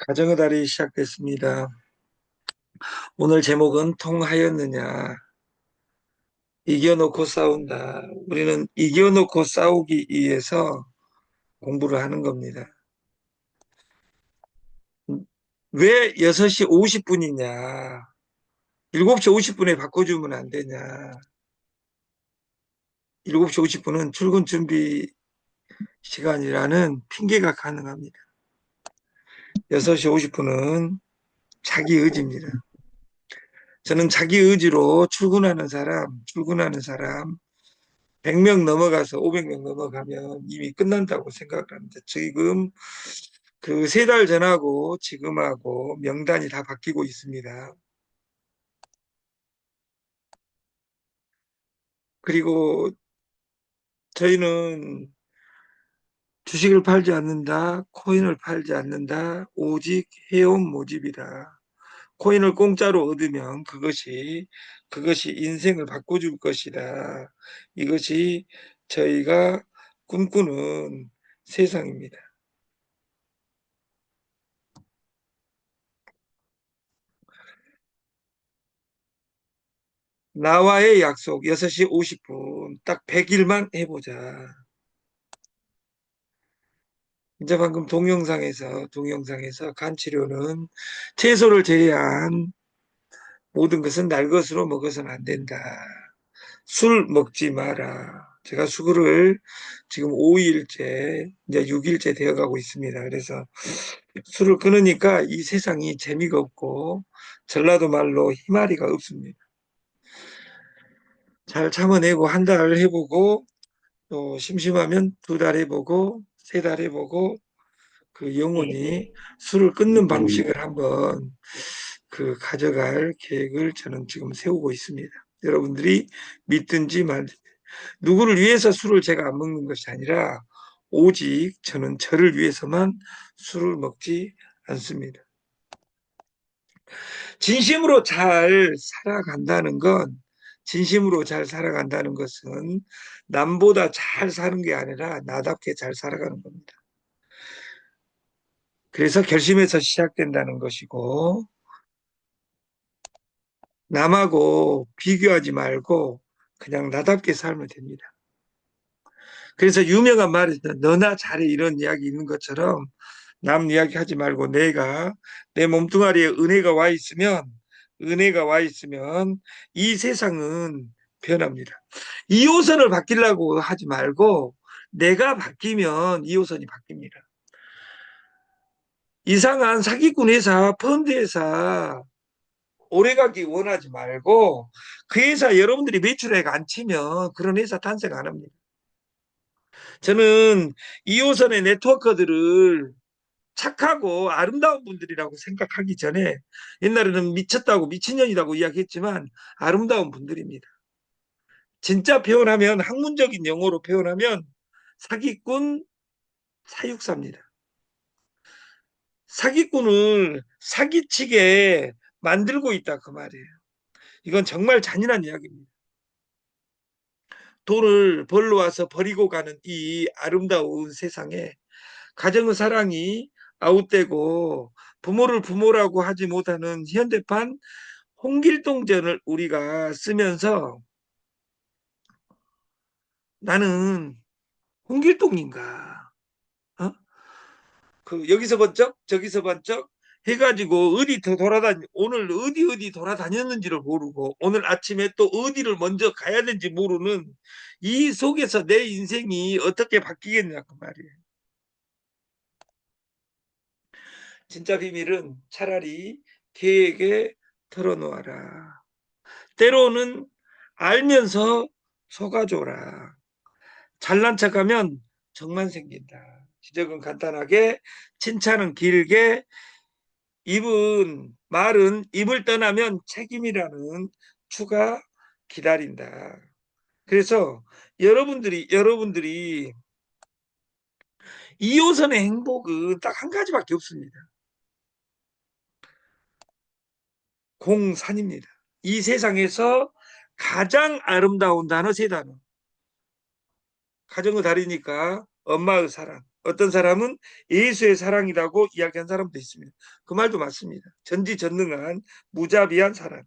가정의 달이 시작됐습니다. 오늘 제목은 통하였느냐? 이겨놓고 싸운다. 우리는 이겨놓고 싸우기 위해서 공부를 하는 겁니다. 왜 6시 50분이냐? 7시 50분에 바꿔주면 안 되냐? 7시 50분은 출근 준비 시간이라는 핑계가 가능합니다. 6시 50분은 자기 의지입니다. 저는 자기 의지로 출근하는 사람 100명 넘어가서 500명 넘어가면 이미 끝난다고 생각을 합니다. 지금 그 3달 전하고 지금하고 명단이 다 바뀌고 있습니다. 그리고 저희는 주식을 팔지 않는다, 코인을 팔지 않는다, 오직 회원 모집이다. 코인을 공짜로 얻으면 그것이 인생을 바꿔줄 것이다. 이것이 저희가 꿈꾸는 세상입니다. 나와의 약속 6시 50분 딱 100일만 해보자. 이제 방금 동영상에서 간 치료는 채소를 제외한 모든 것은 날 것으로 먹어서는 안 된다. 술 먹지 마라. 제가 술을 지금 5일째, 이제 6일째 되어가고 있습니다. 그래서 술을 끊으니까 이 세상이 재미가 없고 전라도 말로 희마리가 없습니다. 잘 참아내고 한 달 해보고 또 심심하면 2달 해보고 3달 해보고 그 영혼이 술을 끊는 방식을 한번 그 가져갈 계획을 저는 지금 세우고 있습니다. 여러분들이 믿든지 말든지 누구를 위해서 술을 제가 안 먹는 것이 아니라 오직 저는 저를 위해서만 술을 먹지 않습니다. 진심으로 잘 살아간다는 건 진심으로 잘 살아간다는 것은 남보다 잘 사는 게 아니라 나답게 잘 살아가는 겁니다. 그래서 결심에서 시작된다는 것이고 남하고 비교하지 말고 그냥 나답게 살면 됩니다. 그래서 유명한 말이 있다. 너나 잘해 이런 이야기 있는 것처럼 남 이야기 하지 말고 내가 내 몸뚱아리에 은혜가 와 있으면 이 세상은 변합니다. 2호선을 바뀌려고 하지 말고 내가 바뀌면 2호선이 바뀝니다. 이상한 사기꾼 회사, 펀드 회사 오래가기 원하지 말고 그 회사 여러분들이 매출액 안 치면 그런 회사 탄생 안 합니다. 저는 2호선의 네트워커들을 착하고 아름다운 분들이라고 생각하기 전에 옛날에는 미쳤다고 미친년이라고 이야기했지만 아름다운 분들입니다. 진짜 표현하면 학문적인 용어로 표현하면 사기꾼 사육사입니다. 사기꾼을 사기치게 만들고 있다 그 말이에요. 이건 정말 잔인한 이야기입니다. 돈을 벌러 와서 버리고 가는 이 아름다운 세상에 가정의 사랑이 아웃되고 부모를 부모라고 하지 못하는 현대판 홍길동전을 우리가 쓰면서 나는 홍길동인가? 어? 그 여기서 번쩍 저기서 번쩍 해가지고 오늘 어디 돌아다녔는지를 모르고 오늘 아침에 또 어디를 먼저 가야 되는지 모르는 이 속에서 내 인생이 어떻게 바뀌겠냐 그 말이에요. 진짜 비밀은 차라리 걔에게 털어놓아라. 때로는 알면서 속아줘라. 잘난 척하면 정만 생긴다. 지적은 간단하게, 칭찬은 길게, 말은 입을 떠나면 책임이라는 추가 기다린다. 그래서 여러분들이 2호선의 행복은 딱 한 가지밖에 없습니다. 공산입니다. 이 세상에서 가장 아름다운 단어 3단어. 가정의 달이니까 엄마의 사랑. 어떤 사람은 예수의 사랑이라고 이야기한 사람도 있습니다. 그 말도 맞습니다. 전지전능한 무자비한 사랑.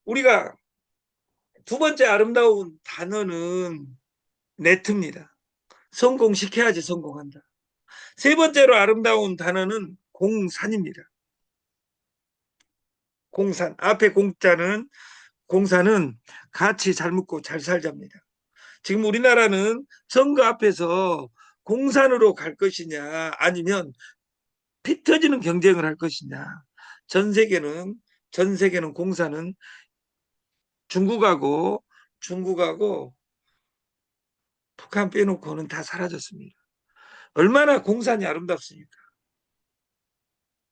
우리가 두 번째 아름다운 단어는 네트입니다. 성공시켜야지 성공한다. 세 번째로 아름다운 단어는 공산입니다. 공산. 앞에 공사는 같이 잘 묻고 잘 살자입니다. 지금 우리나라는 선거 앞에서 공산으로 갈 것이냐 아니면 피 터지는 경쟁을 할 것이냐. 전 세계는 전 세계는 공사는 중국하고 북한 빼놓고는 다 사라졌습니다. 얼마나 공산이 아름답습니까?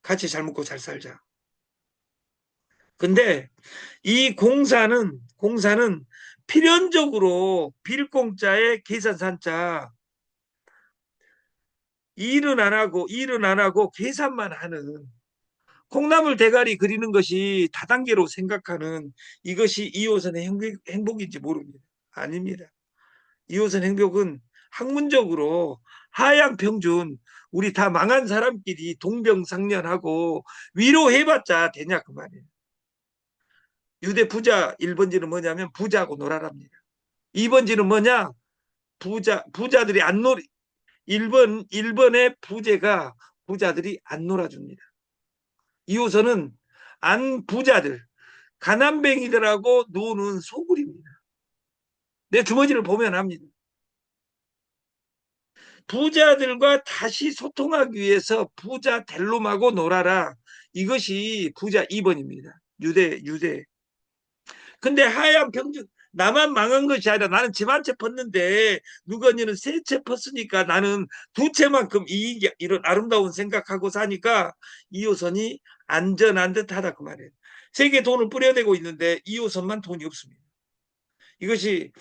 같이 잘 먹고 잘 살자. 근데 이 공사는 필연적으로 빌공짜의 계산산자, 일은 안 하고 계산만 하는, 콩나물 대가리 그리는 것이 다단계로 생각하는, 이것이 2호선의 행복인지 모릅니다. 아닙니다. 2호선 행복은 학문적으로 하향 평준, 우리 다 망한 사람끼리 동병상련하고 위로해봤자 되냐 그 말이에요. 유대 부자 1번지는 뭐냐면 부자하고 놀아랍니다. 2번지는 뭐냐? 부자들이 안 놀, 1번의 부자들이 안 놀아줍니다. 2호선은 안 부자들, 가난뱅이들하고 노는 소굴입니다. 내 주머니를 보면 합니다. 부자들과 다시 소통하기 위해서 부자 델롬하고 놀아라. 이것이 부자 2번입니다. 유대. 근데 하얀 평균, 나만 망한 것이 아니라 나는 집 한 채 펐는데 누건이는 세 채 펐으니까 나는 두 채만큼 이익이, 이런 아름다운 생각하고 사니까 2호선이 안전한 듯하다 그 말이에요. 세계 돈을 뿌려대고 있는데 2호선만 돈이 없습니다. 이것이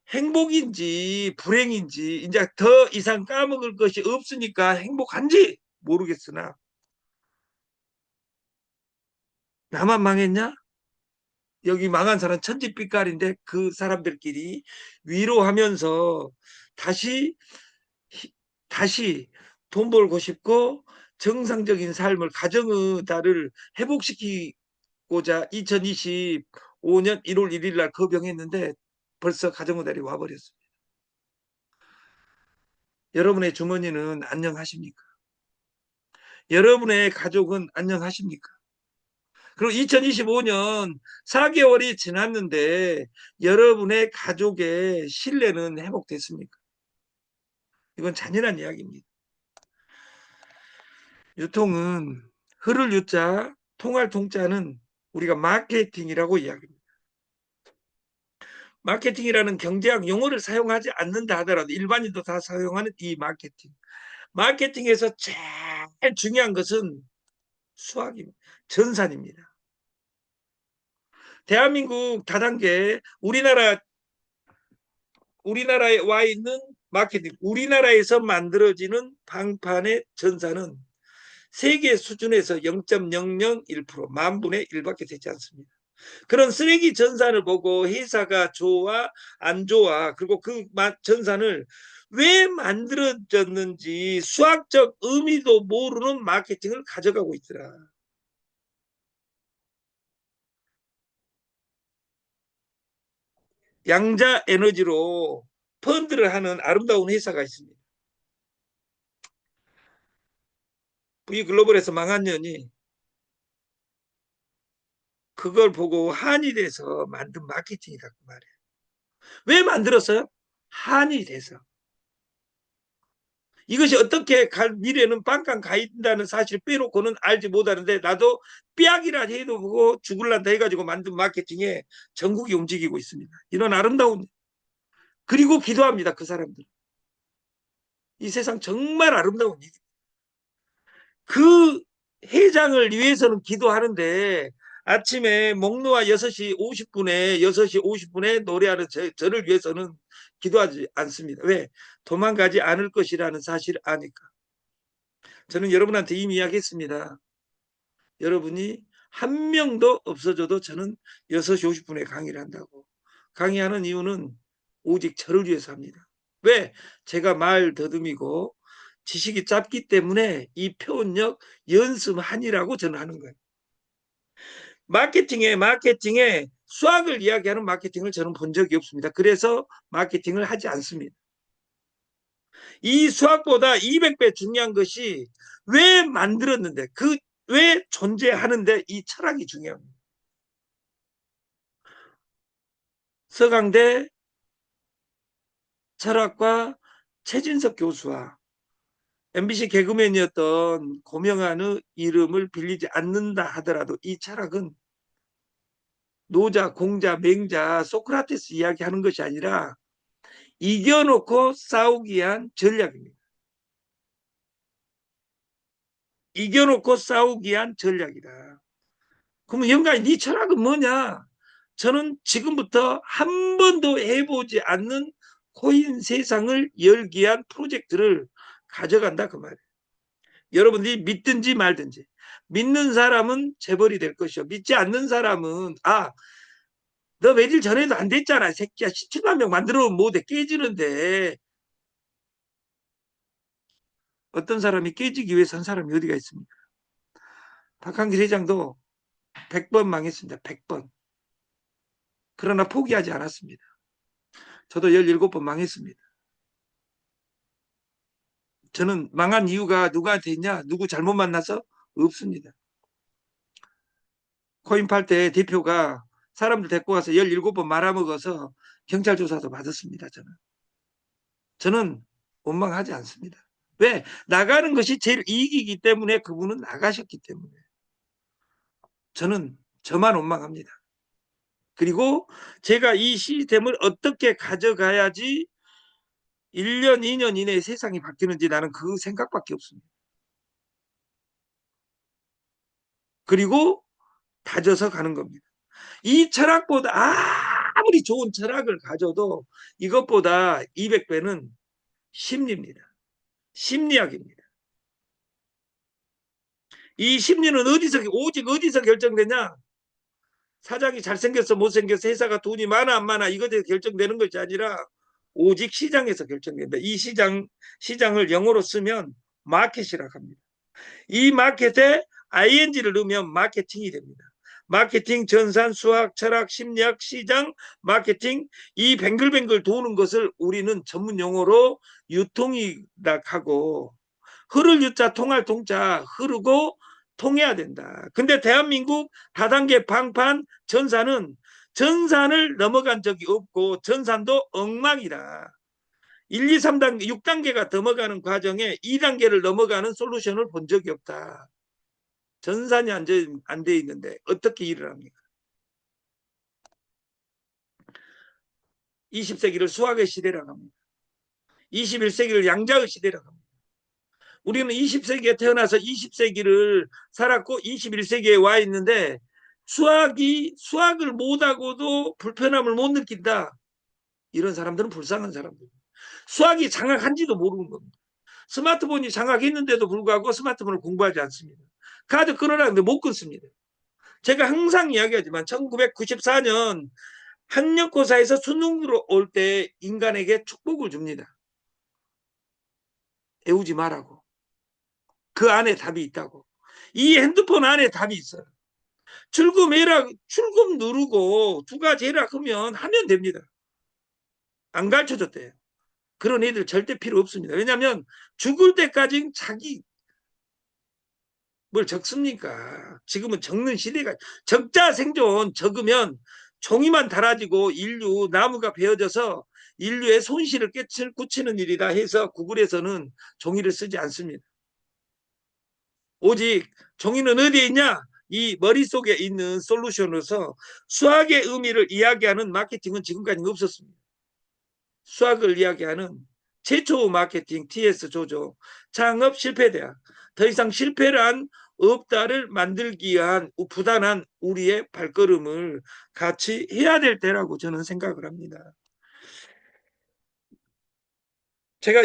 행복인지 불행인지 이제 더 이상 까먹을 것이 없으니까 행복한지 모르겠으나 나만 망했냐? 여기 망한 사람 천지빛깔인데 그 사람들끼리 위로하면서 다시 다시 돈 벌고 싶고 정상적인 삶을 가정의 달을 회복시키고자 2025년 1월 1일 날 거병했는데 벌써 가정의 달이 와버렸습니다. 여러분의 주머니는 안녕하십니까? 여러분의 가족은 안녕하십니까? 그리고 2025년 4개월이 지났는데 여러분의 가족의 신뢰는 회복됐습니까? 이건 잔인한 이야기입니다. 유통은 흐를 유자, 통할 통자는 우리가 마케팅이라고 이야기합니다. 마케팅이라는 경제학 용어를 사용하지 않는다 하더라도 일반인도 다 사용하는 이 마케팅. 마케팅에서 제일 중요한 것은 수학입니다. 전산입니다. 대한민국 다단계 우리나라에 와 있는 마케팅, 우리나라에서 만들어지는 방판의 전산은 세계 수준에서 0.001%, 만 분의 1밖에 되지 않습니다. 그런 쓰레기 전산을 보고 회사가 좋아 안 좋아, 그리고 그 전산을 왜 만들어졌는지 수학적 의미도 모르는 마케팅을 가져가고 있더라. 양자 에너지로 펀드를 하는 아름다운 회사가 있습니다. V글로벌에서 망한 년이 그걸 보고 한이 돼서 만든 마케팅이다 그 말이에요. 왜 만들었어요? 한이 돼서. 이것이 어떻게 갈 미래는 빵빵 가인다는 사실 빼놓고는 알지 못하는데 나도 삐약이라 해도 보고 죽을란다 해가지고 만든 마케팅에 전국이 움직이고 있습니다. 이런 아름다운, 그리고 기도합니다. 그 사람들. 이 세상 정말 아름다운 일. 그 회장을 위해서는 기도하는데 아침에 목놓아 6시 50분에 노래하는 저를 위해서는 기도하지 않습니다. 왜? 도망가지 않을 것이라는 사실을 아니까. 저는 여러분한테 이미 이야기했습니다. 여러분이 한 명도 없어져도 저는 6시 50분에 강의를 한다고. 강의하는 이유는 오직 저를 위해서 합니다. 왜? 제가 말 더듬이고 지식이 짧기 때문에 이 표현력 연습하니라고 저는 하는 거예요. 마케팅에 수학을 이야기하는 마케팅을 저는 본 적이 없습니다. 그래서 마케팅을 하지 않습니다. 이 수학보다 200배 중요한 것이 왜 만들었는데, 왜 존재하는데 이 철학이 중요합니다. 서강대 철학과 최진석 교수와 MBC 개그맨이었던 고명환의 이름을 빌리지 않는다 하더라도 이 철학은 노자, 공자, 맹자, 소크라테스 이야기하는 것이 아니라 이겨놓고 싸우기 위한 전략입니다. 이겨놓고 싸우기 위한 전략이다. 그러면 영감이 네 철학은 뭐냐? 저는 지금부터 한 번도 해보지 않는 코인 세상을 열기 위한 프로젝트를 가져간다 그 말이에요. 여러분들이 믿든지 말든지. 믿는 사람은 재벌이 될 것이요. 믿지 않는 사람은 너 며칠 전에도 안 됐잖아. 새끼야. 17만 명 만들어면 못해. 깨지는데. 어떤 사람이 깨지기 위해 선 사람이 어디가 있습니까? 박한길 회장도 100번 망했습니다. 100번. 그러나 포기하지 않았습니다. 저도 17번 망했습니다. 저는 망한 이유가 누구한테 있냐? 누구 잘못 만나서? 없습니다. 코인 팔 때 대표가 사람들 데리고 와서 17번 말아먹어서 경찰 조사도 받았습니다. 저는 원망하지 않습니다. 왜? 나가는 것이 제일 이익이기 때문에 그분은 나가셨기 때문에. 저는 저만 원망합니다. 그리고 제가 이 시스템을 어떻게 가져가야지 1년, 2년 이내에 세상이 바뀌는지 나는 그 생각밖에 없습니다. 그리고 다져서 가는 겁니다. 이 철학보다 아무리 좋은 철학을 가져도 이것보다 200배는 심리입니다. 심리학입니다. 이 심리는 오직 어디서 결정되냐? 사장이 잘생겼어 못생겼어 회사가 돈이 많아 안 많아 이것에 결정되는 것이 아니라 오직 시장에서 결정된다. 이 시장을 영어로 쓰면 마켓이라고 합니다. 이 마켓에 ing를 넣으면 마케팅이 됩니다. 마케팅, 전산, 수학, 철학, 심리학, 시장, 마케팅 이 뱅글뱅글 도는 것을 우리는 전문 용어로 유통이라 하고 흐를 유자 통할 통자 흐르고 통해야 된다. 근데 대한민국 다단계 방판 전산을 넘어간 적이 없고 전산도 엉망이다. 1, 2, 3단계, 6단계가 넘어가는 과정에 2단계를 넘어가는 솔루션을 본 적이 없다. 전산이 안 돼 있는데 어떻게 일을 합니까? 20세기를 수학의 시대라고 합니다. 21세기를 양자의 시대라고 합니다. 우리는 20세기에 태어나서 20세기를 살았고 21세기에 와 있는데 수학을 못하고도 불편함을 못 느낀다. 이런 사람들은 불쌍한 사람들. 수학이 장악한지도 모르는 겁니다. 스마트폰이 장악했는데도 불구하고 스마트폰을 공부하지 않습니다. 카드 끊으라는데 못 끊습니다. 제가 항상 이야기하지만 1994년 학력고사에서 수능으로 올 때 인간에게 축복을 줍니다. 애우지 말라고. 그 안에 답이 있다고. 이 핸드폰 안에 답이 있어요. 출금 누르고 두 가지 해라 하면 됩니다. 안 가르쳐줬대요. 그런 애들 절대 필요 없습니다. 왜냐하면 죽을 때까지 자기 뭘 적습니까? 지금은 적는 시대가 적자 생존 적으면 종이만 달아지고 나무가 베어져서 인류의 손실을 끼치는 일이다 해서 구글에서는 종이를 쓰지 않습니다. 오직 종이는 어디에 있냐? 이 머릿속에 있는 솔루션으로서 수학의 의미를 이야기하는 마케팅은 지금까지 없었습니다. 수학을 이야기하는 최초 마케팅 TS 조조 창업 실패대학 더 이상 실패란 없다를 만들기 위한 부단한 우리의 발걸음을 같이 해야 될 때라고 저는 생각을 합니다. 제가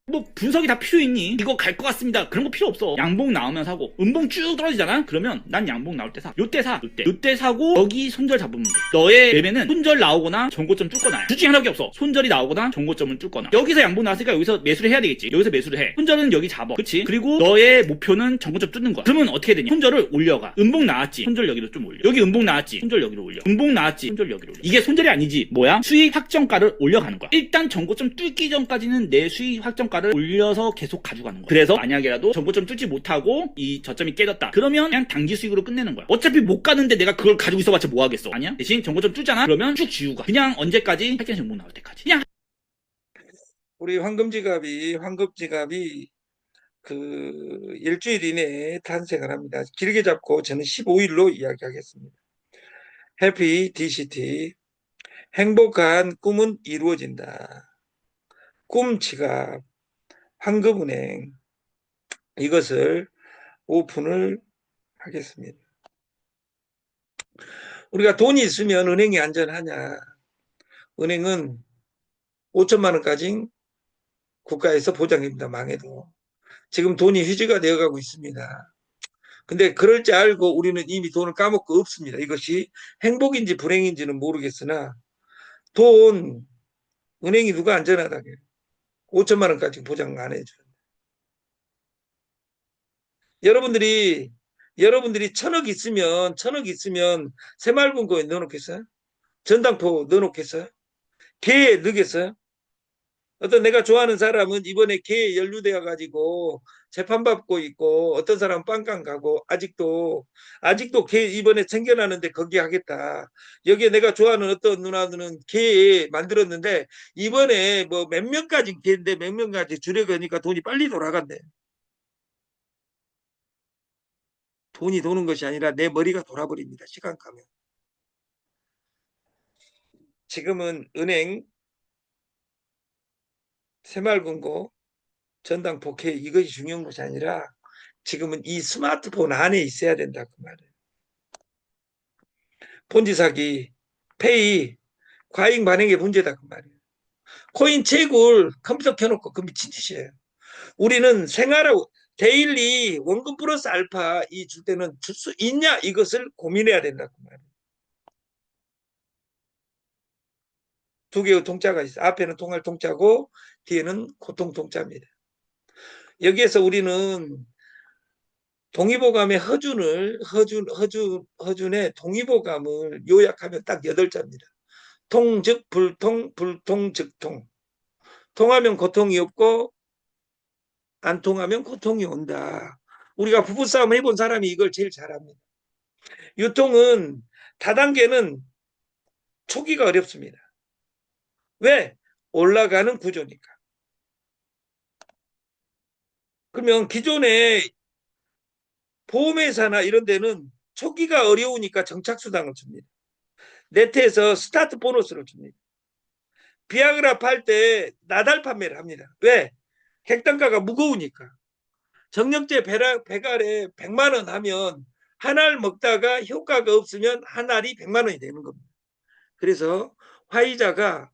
뭐 분석이 다 필요 있니? 이거 갈 것 같습니다. 그런 거 필요 없어. 양봉 나오면 사고 음봉 쭉 떨어지잖아? 그러면 난 양봉 나올 때 사. 요때 사. 요때 사고 여기 손절 잡으면 돼. 너의 매매는 손절 나오거나 전고점 뚫거나 둘 중에 하나밖에 없어. 손절이 나오거나 전고점을 뚫거나. 여기서 양봉 나왔으니까 여기서 매수를 해야 되겠지. 여기서 매수를 해. 손절은 여기 잡아. 그치? 그리고 너의 목표는 전고점 뚫는 거야. 그러면 어떻게 되냐? 손절을 올려가. 음봉 나왔지? 손절 여기로 좀 올려. 여기 음봉 나왔지? 손절 여기로 올려. 음봉 나왔지? 손절 여기로 올려. 이게 손절이 아니지. 뭐야? 수익 확정가를 올려가는 거야. 일단 전고점 뚫기 전까지는 내 수익 확정가를 올려서 계속 가져가는 거야. 그래서 만약에라도 전고점 뚫지 못하고 이 저점이 깨졌다. 그러면 그냥 단기 수익으로 끝내는 거야. 어차피 못 가는데 내가 그걸 가지고 있어봤자 뭐 하겠어? 아니야? 대신 전고점 뚫잖아? 그러면 쭉 지우고 가. 그냥 언제까지? 할게 전복 나올 때까지. 그냥 우리 황금지갑이 그 일주일 이내에 탄생을 합니다. 길게 잡고 저는 15일로 이야기하겠습니다. 해피 DCT. 행복한 꿈은 이루어진다. 꿈지갑, 황금은행, 이것을 오픈을 하겠습니다. 우리가 돈이 있으면 은행이 안전하냐? 은행은 5천만 원까지 국가에서 보장입니다. 망해도. 지금 돈이 휴지가 되어가고 있습니다. 근데 그럴 줄 알고 우리는 이미 돈을 까먹고 없습니다. 이것이 행복인지 불행인지는 모르겠으나 돈, 은행이 누가 안전하다고요? 5천만 원까지 보장 안 해줘요. 여러분들이 천억 있으면 새마을금고에 넣어놓겠어요? 전당포 넣어놓겠어요? 개에 넣겠어요? 어떤 내가 좋아하는 사람은 이번에 개에 연루되어 가지고 재판받고 있고, 어떤 사람은 빵강 가고, 아직도 개 이번에 생겨나는데 거기 하겠다. 여기에 내가 좋아하는 어떤 누나들은 개 만들었는데 이번에 뭐 몇 명까지 개인데 몇 명까지 줄여가니까 돈이 빨리 돌아간대. 돈이 도는 것이 아니라 내 머리가 돌아버립니다. 시간 가면. 지금은 은행, 새마을금고, 전당포 개 이것이 중요한 것이 아니라 지금은 이 스마트폰 안에 있어야 된다 그 말이에요. 본지 사기, 페이, 과잉 반응의 문제다 그 말이에요. 코인 채굴 컴퓨터 켜놓고 그 미친 짓이에요. 우리는 생활하고 데일리 원금 플러스 알파 이 줄 때는 줄 수 있냐 이것을 고민해야 된다 그 말이에요. 두 개의 통짜가 있어. 앞에는 통할 통짜고 뒤에는 고통 통짜입니다. 여기에서 우리는 동의보감의 허준의 동의보감을 요약하면 딱 8자입니다. 통 즉 불통, 불통 즉 통. 통하면 고통이 없고 안 통하면 고통이 온다. 우리가 부부싸움 해본 사람이 이걸 제일 잘합니다. 유통은 다단계는 초기가 어렵습니다. 왜? 올라가는 구조니까. 그러면 기존의 보험회사나 이런 데는 초기가 어려우니까 정착수당을 줍니다. 네트에서 스타트 보너스를 줍니다. 비아그라 팔 때 나달 판매를 합니다. 왜? 객단가가 무거우니까. 정력제 배갈에 100만 원 하면 한 알 먹다가 효과가 없으면 한 알이 100만 원이 되는 겁니다. 그래서 화이자가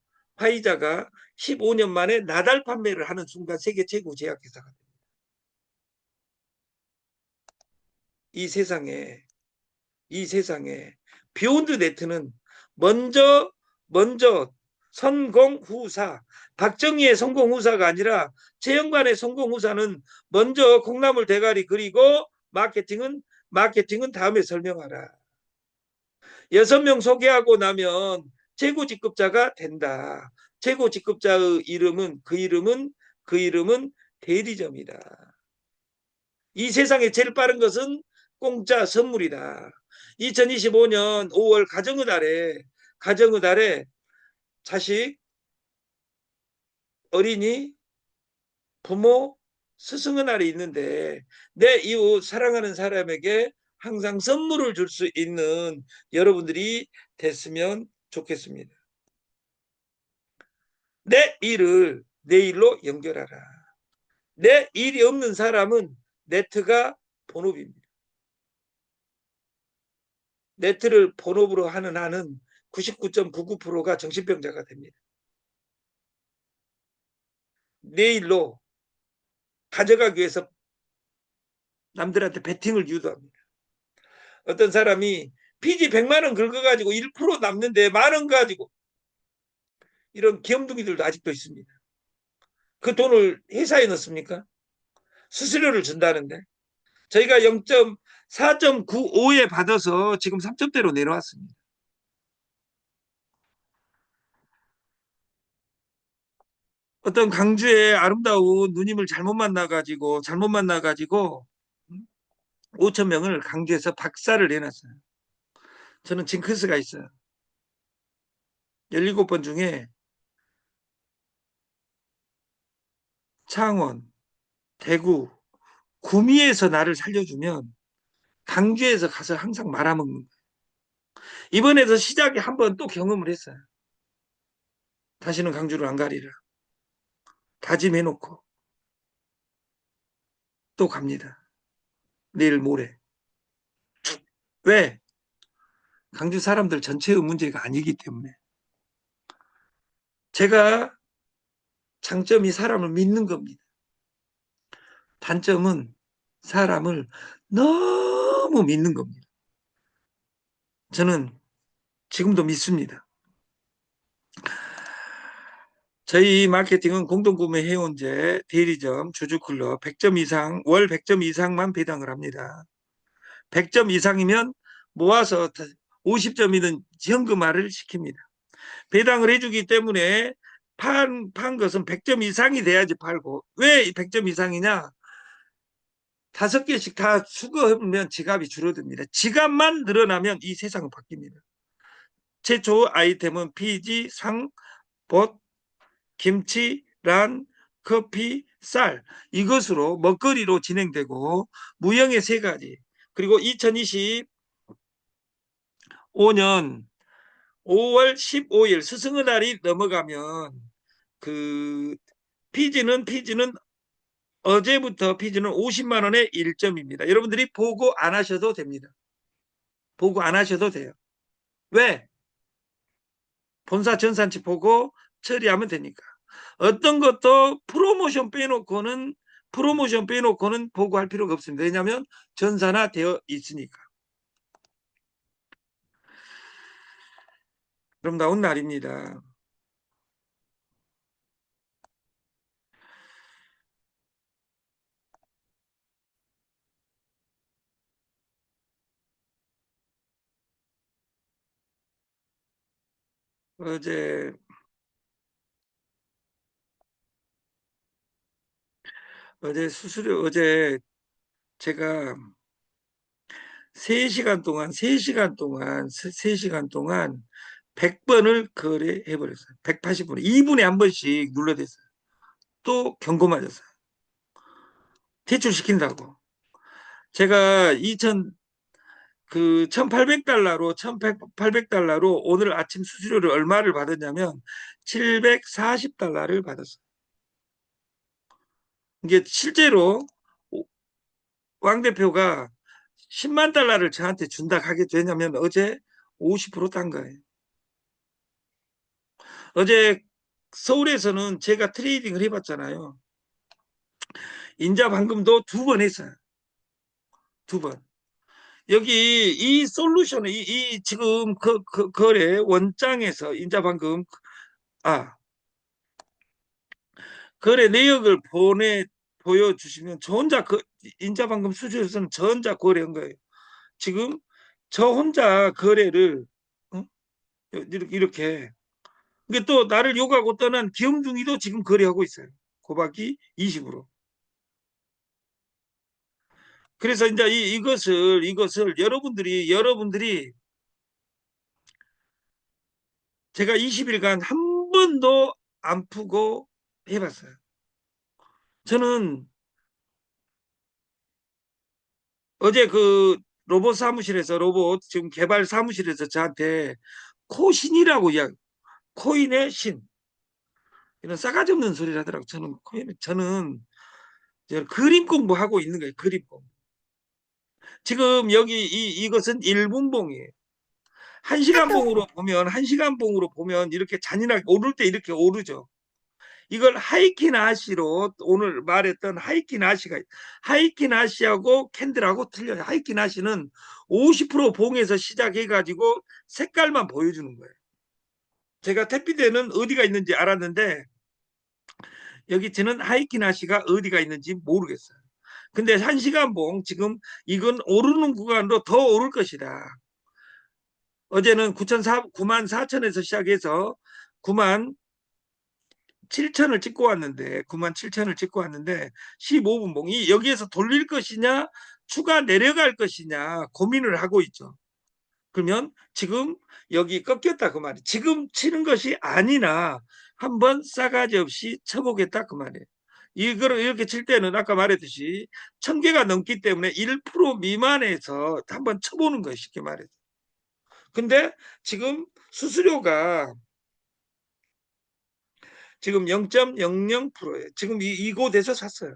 15년 만에 나달 판매를 하는 순간 세계 최고 제약회사가 됩니다. 이 세상에 비욘드 네트는 먼저 성공 후사, 박정희의 성공 후사가 아니라 최영관의 성공 후사는 먼저 콩나물 대가리 그리고 마케팅은 다음에 설명하라. 6명 소개하고 나면 최고 직급자가 된다. 최고 직급자의 그 이름은 대리점이다. 이 세상에 제일 빠른 것은 공짜 선물이다. 2025년 5월 가정의 달에 자식, 어린이, 부모, 스승의 날이 있는데 내 이웃 사랑하는 사람에게 항상 선물을 줄 수 있는 여러분들이 됐으면 좋겠습니다. 내 일을 내일로 연결하라. 내 일이 없는 사람은 네트가 본업입니다. 네트를 본업으로 하는 한은 99.99%가 정신병자가 됩니다. 내일로 가져가기 위해서 남들한테 베팅을 유도합니다. 어떤 사람이 피지 100만 원 긁어가지고 1% 남는데 10,000원 가지고 이런 귀염둥이들도 아직도 있습니다. 그 돈을 회사에 넣습니까? 수수료를 준다는데 저희가 0.4.95에 받아서 지금 3점대로 내려왔습니다. 어떤 강주의 아름다운 누님을 잘못 만나가지고 5천 명을 강주에서 박살을 내놨어요. 저는 징크스가 있어요. 17번 중에 창원, 대구, 구미에서 나를 살려주면 강주에서 가서 항상 말아먹는 거예요. 이번에도 시작에 한번 또 경험을 했어요. 다시는 강주를 안 가리라 다짐해놓고 또 갑니다. 내일 모레. 왜? 강주 사람들 전체의 문제가 아니기 때문에. 제가 장점이 사람을 믿는 겁니다. 단점은 사람을 너무 믿는 겁니다. 저는 지금도 믿습니다. 저희 마케팅은 공동구매 해운제, 대리점, 주주클럽 100점 이상, 월 100점 이상만 배당을 합니다. 100점 이상이면 모아서 50점이든 현금화를 시킵니다. 배당을 해주기 때문에 판 것은 100점 이상이 돼야지 팔고. 왜 100점 이상이냐? 5개씩 다 수거하면 지갑이 줄어듭니다. 지갑만 늘어나면 이 세상은 바뀝니다. 최초 아이템은 피지, 상, 봇, 김치, 란, 커피, 쌀 이것으로 먹거리로 진행되고 무형의 3가지 그리고 2025년 5월 15일 스승의 날이 넘어가면 그 피지는 어제부터 피지는 50만 원의 1점입니다. 여러분들이 보고 안 하셔도 됩니다. 보고 안 하셔도 돼요. 왜? 본사 전산치 보고 처리하면 되니까. 어떤 것도 프로모션 빼놓고는 보고 할 필요가 없습니다. 왜냐하면 전산화되어 있으니까. 아름다운 날입니다. 어제 어제 제가 3시간 동안 100번을 거래해버렸어요. 180번. 2분에 한 번씩 눌러댔어요. 또 경고 맞았어요. 퇴출시킨다고. 제가 1800달러로 오늘 아침 수수료를 얼마를 받았냐면 740달러를 받았어요. 이게 실제로 왕 대표가 10만 달러를 저한테 준다 하겠죠. 왜냐하면 어제 50%딴 거예요. 어제 서울에서는 제가 트레이딩을 해봤잖아요. 인자 방금도 2번 했어요. 2번. 여기 이 솔루션을 지금 거래 원장에서 인자 방금 거래 내역을 보여주시면 저 혼자 인자 방금 수주에서는 저 혼자 거래한 거예요. 지금 저 혼자 거래를 이렇게 이게 또 나를 욕하고 떠난 귀염둥이도 지금 거래하고 있어요. 고박이 20으로. 그래서 이제 이것을 여러분들이 제가 20일간 한 번도 안 푸고 해봤어요. 저는 어제 그 로봇 지금 개발 사무실에서 저한테 코신이라고 이야기, 코인의 신 이런 싸가지 없는 소리를 하더라고. 저는 그림 공부하고 있는 거예요. 그림 공부. 지금 여기 이것은 1분봉이에요. 1시간 봉으로 보면 이렇게 잔인하게 오를 때 이렇게 오르죠. 이걸 하이키나시로 오늘 말했던 하이키나시하고 캔들하고 틀려요. 하이키나시는 50% 봉에서 시작해가지고 색깔만 보여주는 거예요. 제가 택비대는 어디가 있는지 알았는데 여기 저는 하이키나시가 어디가 있는지 모르겠어요. 근데 1시간 봉 지금 이건 오르는 구간으로 더 오를 것이다. 어제는 9만 4천에서 시작해서 9만 7천을 찍고 왔는데 9만 7천을 찍고 왔는데 15분 봉이 여기에서 돌릴 것이냐 추가 내려갈 것이냐 고민을 하고 있죠. 그러면 지금 여기 꺾였다 그 말이에요. 지금 치는 것이 아니나 한번 싸가지 없이 쳐보겠다 그 말이에요. 이걸 이렇게 칠 때는 아까 말했듯이 1,000개가 넘기 때문에 1% 미만에서 한번 쳐보는 거예요. 쉽게 말해서. 근데 지금 수수료가 지금 0.00%예요. 지금 이곳에서 샀어요.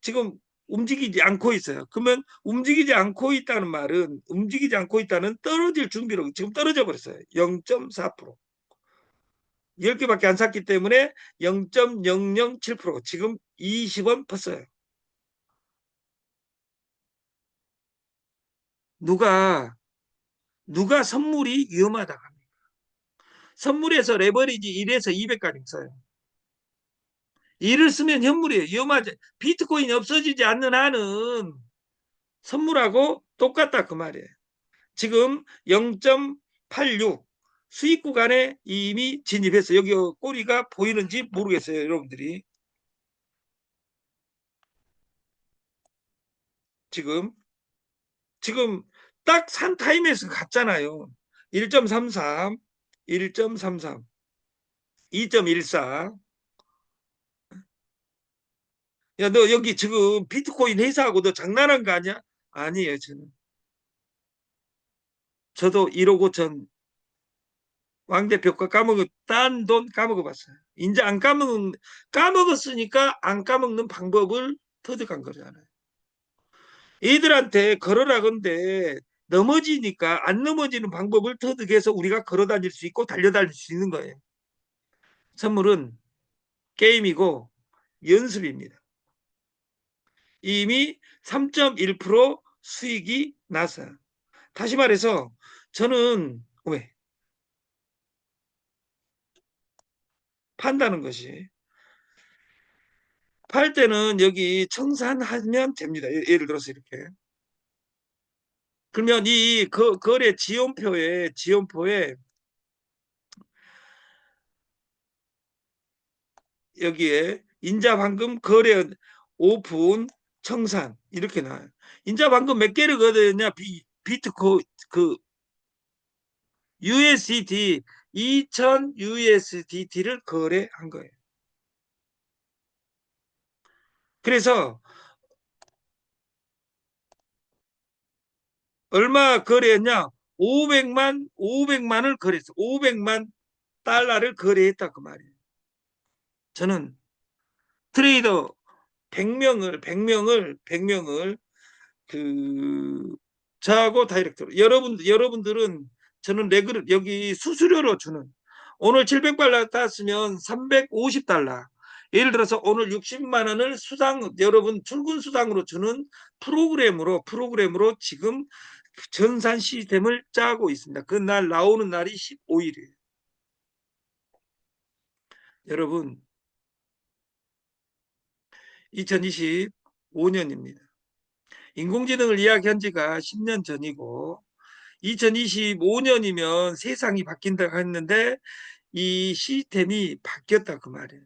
지금 움직이지 않고 있어요. 그러면 움직이지 않고 있다는 말은 움직이지 않고 있다는 떨어질 준비로 지금 떨어져 버렸어요. 0.4%. 10개밖에 안 샀기 때문에 0.007% 지금 20원 컸어요. 누가 선물이 위험하다고 합니까? 선물에서 레버리지 1에서 200까지 써요. 1을 쓰면 현물이에요. 위험하지. 비트코인이 없어지지 않는 한은 선물하고 똑같다 그 말이에요. 지금 0.86 수익 구간에 이미 진입해서 여기 꼬리가 보이는지 모르겠어요. 여러분들이 지금 딱 산 타임에서 갔잖아요. 1.33 1.33 2.14 야, 너 여기 지금 비트코인 회사하고 너 장난한 거 아니야? 아니에요, 저는. 저도 1억 5천 왕 대표 거 딴 돈 까먹어 봤어요. 이제 안 까먹었으니까 안 까먹는 방법을 터득한 거잖아요. 애들한테 걸어라 건데 넘어지니까 안 넘어지는 방법을 터득해서 우리가 걸어 다닐 수 있고 달려다닐 수 있는 거예요. 선물은 게임이고 연습입니다. 이미 3.1% 수익이 났어요. 다시 말해서 저는 왜 판다는 것이 팔 때는 여기 청산하면 됩니다. 예를 들어서 이렇게. 그러면 이 거래 지원표에 여기에 인자방금 거래 오픈 청산 이렇게 나와요. 인자방금 몇 개를 거래했냐? 비트코 그 USDT 2000 USDT를 거래한 거예요. 그래서 얼마 거래했냐? 500만을 거래했어. 500만 달러를 거래했다 그 말이에요. 저는 트레이더 100명을 그 저하고 다이렉트로 여러분들은 저는 레그를 여기 수수료로 주는 오늘 700달러 땄으면 350달러 예를 들어서 오늘 60만 원을 수당 여러분 출근 수당으로 주는 프로그램으로 지금 전산 시스템을 짜고 있습니다. 그날 나오는 날이 15일이에요. 여러분 2025년입니다. 인공지능을 이야기한 지가 10년 전이고 2025년이면 세상이 바뀐다고 했는데 이 시스템이 바뀌었다 그 말이에요.